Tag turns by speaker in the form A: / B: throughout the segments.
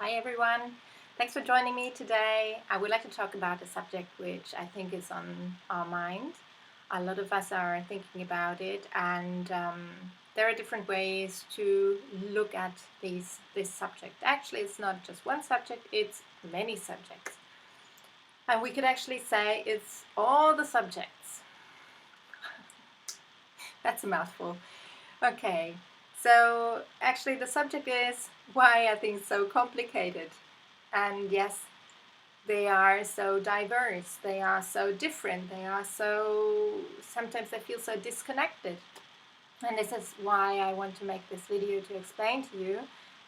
A: Hi everyone, thanks for joining me today. I would like to talk about a subject which I think is on our mind. A lot of us are thinking about it, and there are different ways to look at this subject. Actually, it's not just one subject, it's many subjects. And we could actually say it's all the subjects. That's a mouthful. Okay, so actually the subject is why are things so complicated? And yes, they are so diverse, they are so different, sometimes they feel so disconnected. And this is why I want to make this video, to explain to you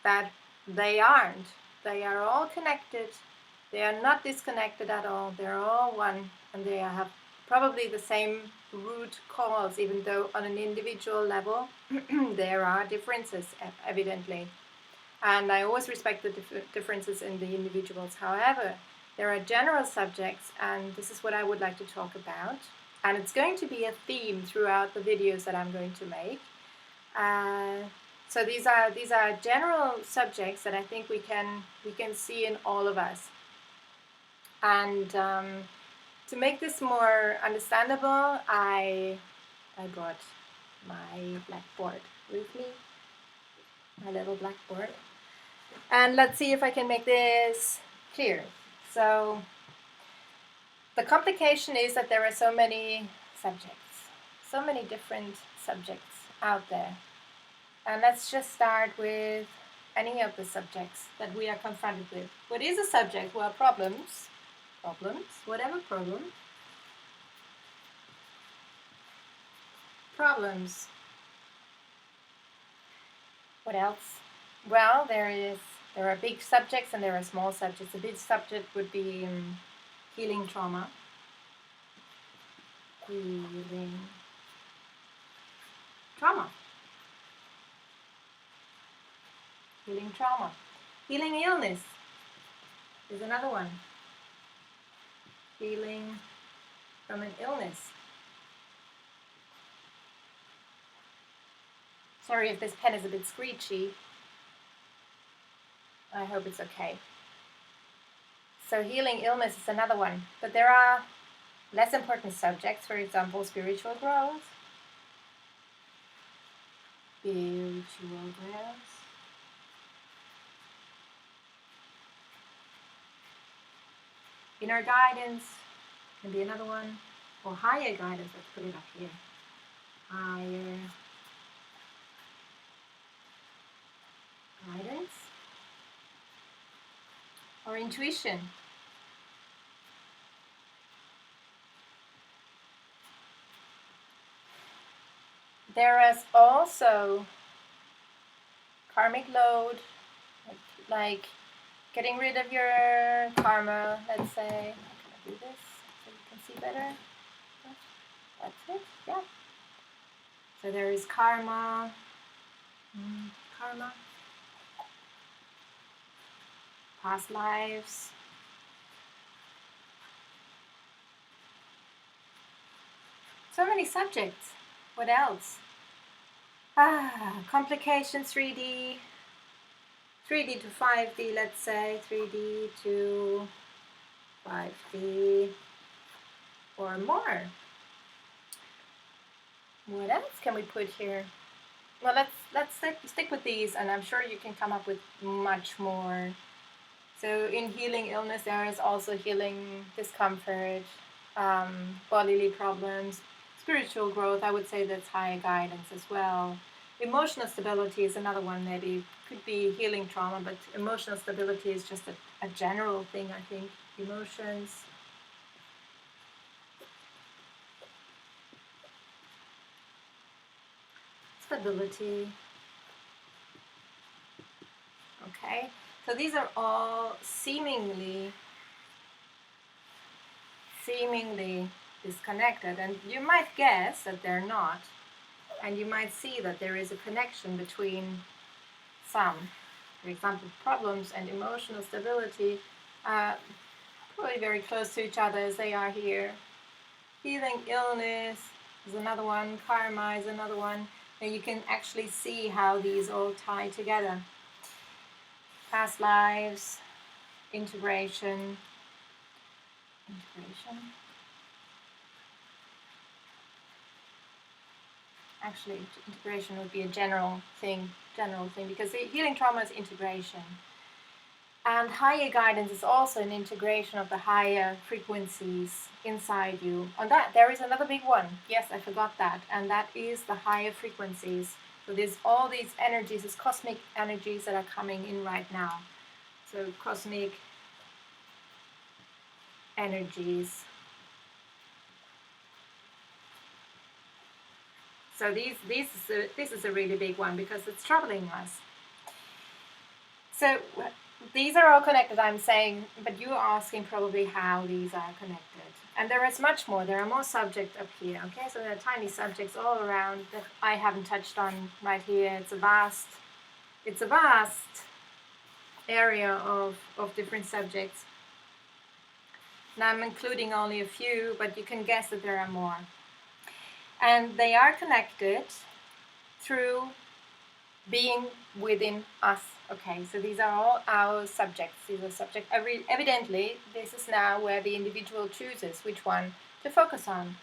A: that they aren't. They are all connected, they are not disconnected at all, they're all one, and they have probably the same root cause, even though on an individual level there are differences, evidently. And I always respect the differences in the individuals. However, there are general subjects, and this is what I would like to talk about. And it's going to be a theme throughout the videos that I'm going to make. So these are general subjects that I think we can see in all of us. And to make this more understandable, I brought my blackboard with me, my little blackboard. And let's see if I can make this clear. So the complication is that there are so many subjects, so many different subjects out there. And let's just start with any of the subjects that we are confronted with. What is a subject? Well, problems, whatever problem. Problems. What else? Well, there are big subjects and there are small subjects. A big subject would be healing trauma. Healing trauma. Healing trauma. Healing illness is another one. Healing from an illness. Sorry if this pen is a bit screechy. I hope it's okay. So healing illness is another one. But there are less important subjects, for example, spiritual growth. Spiritual growth. Inner guidance can be another one. Or higher guidance, let's put it up here. Higher guidance. Or intuition. There is also karmic load, like getting rid of your karma, let's say. Can I do this so you can see better? That's it, yeah. So there is karma, past lives. So many subjects. What else? Complications, 3D to 5D, let's say, 3D to 5D or more. What else can we put here? Well, let's stick with these, and I'm sure you can come up with much more. So in healing illness, there is also healing discomfort, bodily problems, spiritual growth. I would say that's higher guidance as well. Emotional stability is another one. Maybe could be healing trauma, but emotional stability is just a general thing, I think. Emotions. Stability. Okay, so these are all seemingly disconnected, and you might guess that they're not, and you might see that there is a connection between some. For example, problems and emotional stability are probably very close to each other as they are here. Healing illness is another one, karma is another one, and you can actually see how these all tie together. past lives, integration. Actually, integration would be a general thing, because the healing trauma is integration. And higher guidance is also an integration of the higher frequencies inside you. On that, there is another big one. Yes, I forgot that. And that is the higher frequencies. So there's all these energies, these cosmic energies that are coming in right now. So cosmic energies. So this is a really big one because it's troubling us. So these are all connected, I'm saying, but you're asking probably how these are connected. And there is much more. There are more subjects up here, okay? So there are tiny subjects all around that I haven't touched on right here. It's a vast area of different subjects. Now I'm including only a few, but you can guess that there are more. And they are connected through being within us. Okay, so these are all our subjects. These are subjects. Evidently, this is now where the individual chooses which one to focus on.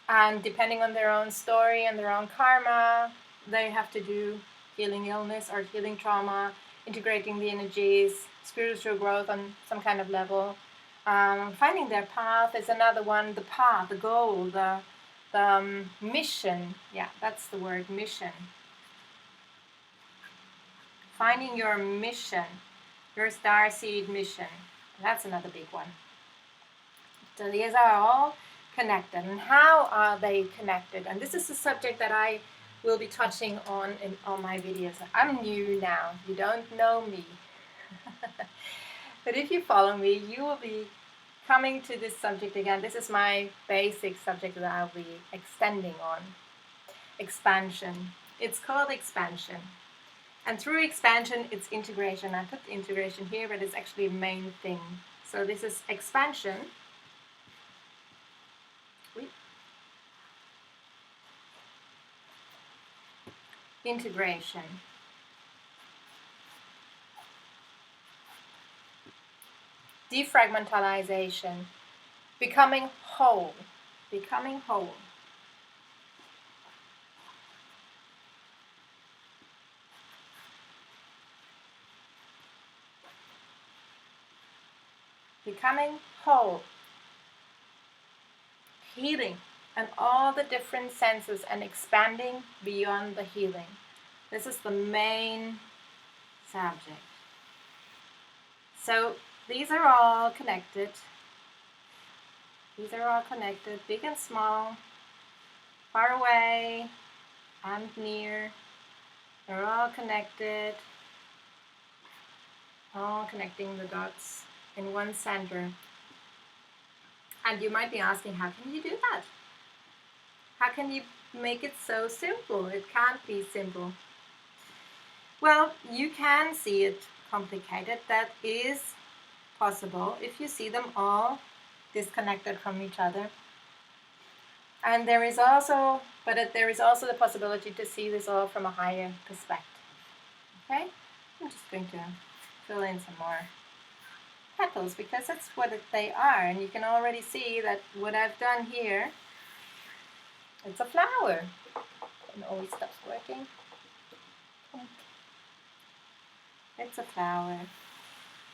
A: And depending on their own story and their own karma, they have to do healing illness or healing trauma, integrating the energies, spiritual growth on some kind of level. Finding their path is another one. The path, the goal, the mission. Yeah, that's the word, mission. Finding your mission, your starseed mission. That's another big one. So these are all connected. And how are they connected? And this is the subject that I will be touching on in all my videos. I'm new now. You don't know me. But if you follow me, you will be coming to this subject again. This is my basic subject that I'll be extending on. Expansion. It's called expansion. And through expansion, it's integration. I put the integration here, but it's actually a main thing. So this is expansion. Integration. Defragmentalization. Becoming whole. Becoming whole. Becoming whole, healing, and all the different senses, and expanding beyond the healing. This is the main subject. So these are all connected. These are all connected, big and small, far away and near. They're all connected, all connecting the dots in one center. And you might be asking, how can you do that? How can you make it so simple? It can't be simple. Well, you can see it complicated. That is possible if you see them all disconnected from each other. And there is also the possibility to see this all from a higher perspective. Okay? I'm just going to fill in some more petals because that's what they are, and you can already see that what I've done here, it's a flower. It always stops working. It's a flower.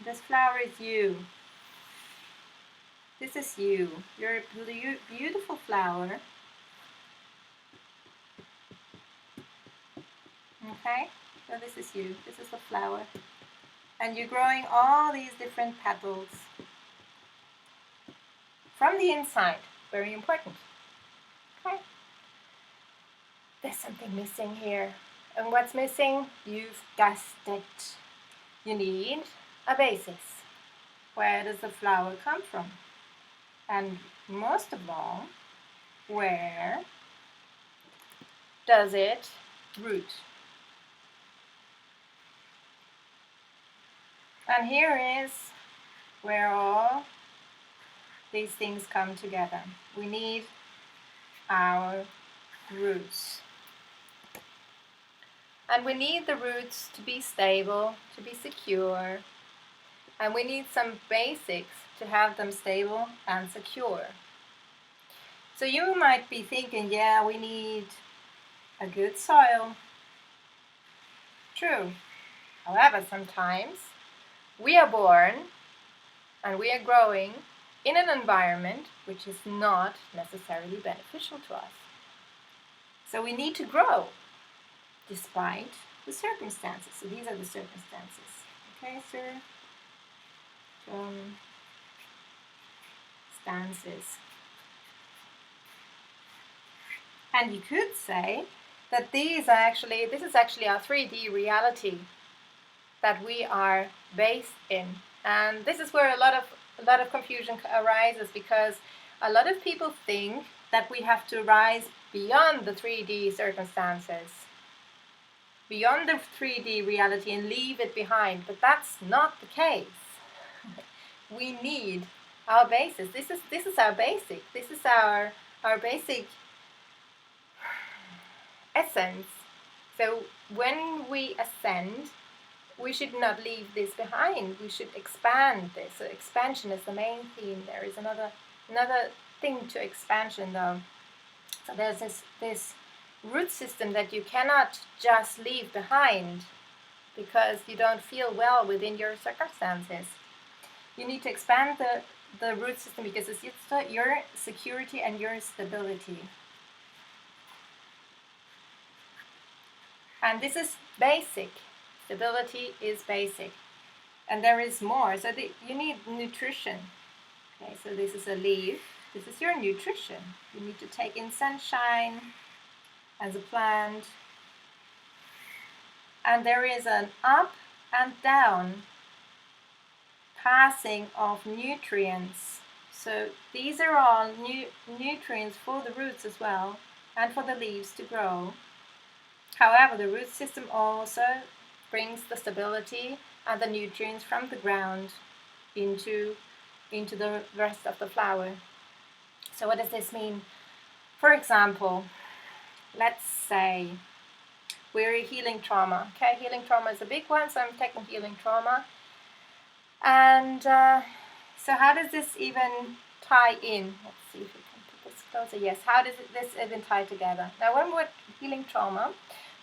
A: This flower is you. This is you. You're a beautiful flower. Okay? So this is you. This is the flower. And you're growing all these different petals from the inside. Very important. Okay? There's something missing here. And what's missing? You've guessed it. You need a basis. Where does the flower come from? And most of all, where does it root? And here is where all these things come together. We need our roots. And we need the roots to be stable, to be secure. And we need some basics to have them stable and secure. So you might be thinking, yeah, we need a good soil. True. However, sometimes we are born and we are growing in an environment which is not necessarily beneficial to us. So we need to grow despite the circumstances. So these are the circumstances. Okay, circumstances. And you could say that this is actually our 3D reality that we are based in. And this is where a lot of confusion arises, because a lot of people think that we have to rise beyond the 3D circumstances, beyond the 3D reality, and leave it behind. But that's not the case. We need our basis. This is our basic. This is our basic essence. So when we ascend, we should not leave this behind. We should expand this. So expansion is the main theme. There is another thing to expansion, though. So there's this root system that you cannot just leave behind because you don't feel well within your circumstances. You need to expand the root system because it's your security and your stability. And this is basic. Stability is basic. And there is more. So you need nutrition. Okay, so this is a leaf. This is your nutrition. You need to take in sunshine as a plant. And there is an up and down passing of nutrients. So these are all nutrients for the roots as well, and for the leaves to grow. However, the root system also brings the stability and the nutrients from the ground into the rest of the flower. So what does this mean? For example, let's say we're healing trauma. Okay, healing trauma is a big one, so I'm taking healing trauma. And so how does this even tie in? Let's see if we can put this closer. Yes, how does this even tie together? Now, when we're healing trauma,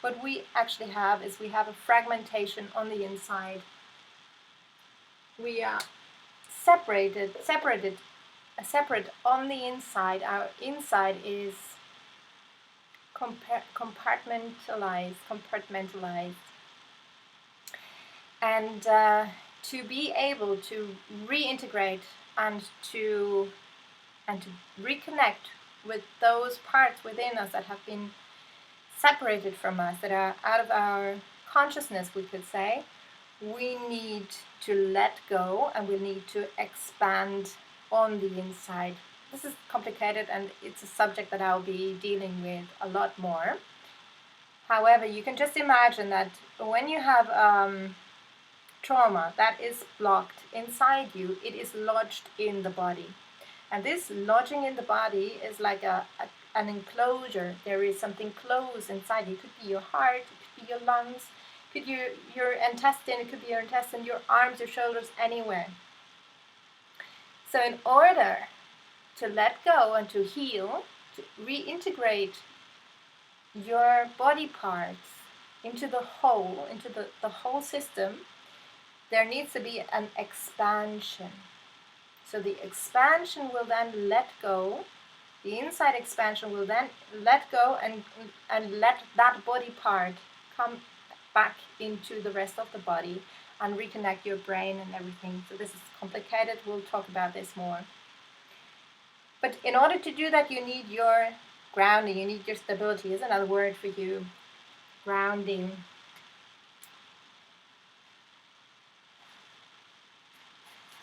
A: what we actually have is we have a fragmentation on the inside. We are separate on the inside. Our inside is compartmentalized. And to be able to reintegrate and to reconnect with those parts within us that have been separated from us, that are out of our consciousness, we could say, we need to let go and we need to expand on the inside. This is complicated and it's a subject that I'll be dealing with a lot more. However, you can just imagine that when you have trauma that is blocked inside you, it is lodged in the body. And this lodging in the body is like an enclosure. There is something closed inside. It could be your heart, it could be your lungs, it could be your intestine, it could be your intestine, your arms, your shoulders, anywhere. So in order to let go and to heal, to reintegrate your body parts into the whole, into the whole system, there needs to be an expansion. So the expansion will then let go. The inside expansion will then let go and let that body part come back into the rest of the body and reconnect your brain and everything. So this is complicated. We'll talk about this more. But in order to do that, you need your grounding. You need your stability. Is another word for you. Grounding.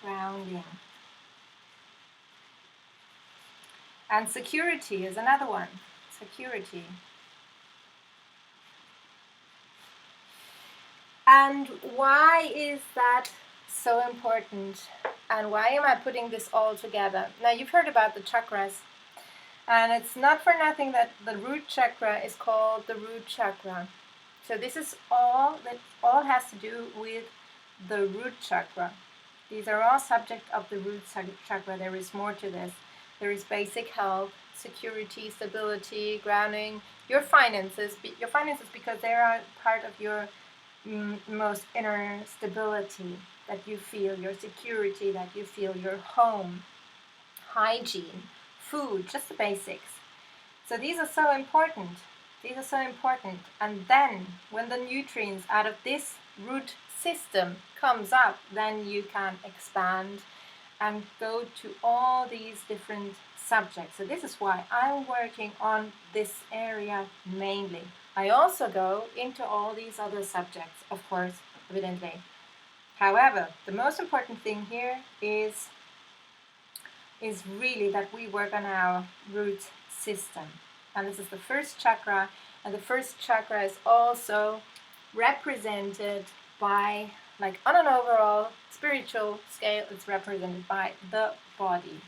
A: Grounding. And security is another one. Security. And why is that so important? And why am I putting this all together? Now, you've heard about the chakras. And it's not for nothing that the root chakra is called the root chakra. So this is all that all has to do with the root chakra. These are all subject of the root chakra. There is more to this. There is basic health, security, stability, grounding, your finances because they are part of your most inner stability that you feel, your security that you feel, your home, hygiene, food, just the basics. So these are so important. These are so important. And then when the nutrients out of this root system comes up, then you can expand and go to all these different subjects. So this is why I'm working on this area mainly. I also go into all these other subjects, of course, evidently. However, the most important thing here is really that we work on our root system. And this is the first chakra, and the first chakra is also represented by, like on an overall spiritual scale, it's represented by the body.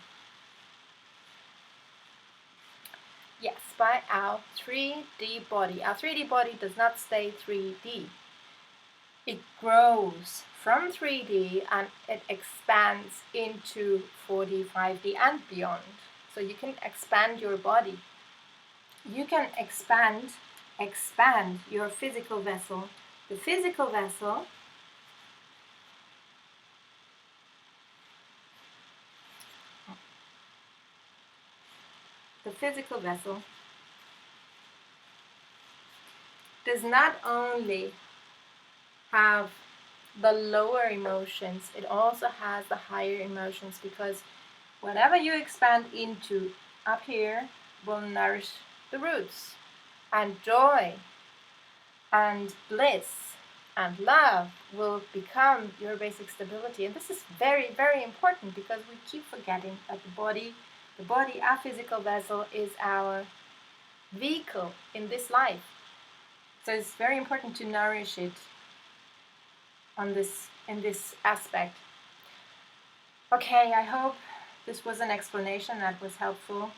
A: Yes, by our 3D body. Our 3D body does not stay 3D. It grows from 3D and it expands into 4D, 5D and beyond. So you can expand your body. You can expand your physical vessel. The physical vessel does not only have the lower emotions, it also has the higher emotions, because whatever you expand into up here will nourish the roots, and joy and bliss and love will become your basic stability. And this is very, very important because we keep forgetting that the body, our physical vessel, is our vehicle in this life. So it's very important to nourish it in this aspect. Okay, I hope this was an explanation that was helpful.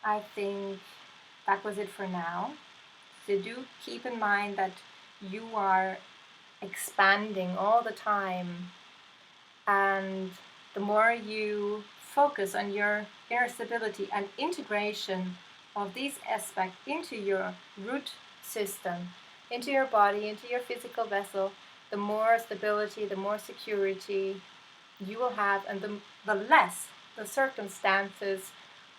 A: I think that was it for now. So do keep in mind that you are expanding all the time, and the more you focus on your inner stability and integration of these aspects into your root system, into your body, into your physical vessel, the more stability, the more security you will have, and the less the circumstances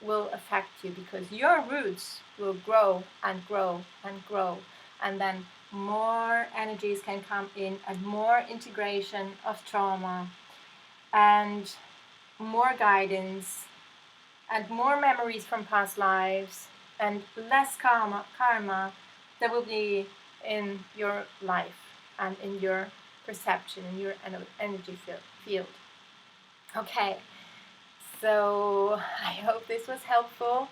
A: will affect you, because your roots will grow and grow and grow, and then more energies can come in and more integration of trauma and more guidance and more memories from past lives and less karma that will be in your life and in your perception, in your energy field. Okay, so I hope this was helpful.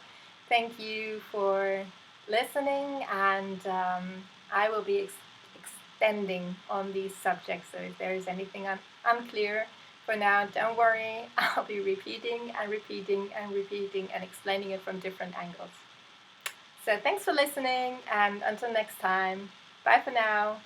A: Thank you for listening, and I will be extending on these subjects. So if there is anything unclear for now, don't worry. I'll be repeating and repeating and repeating and explaining it from different angles. So thanks for listening, and until next time, bye for now.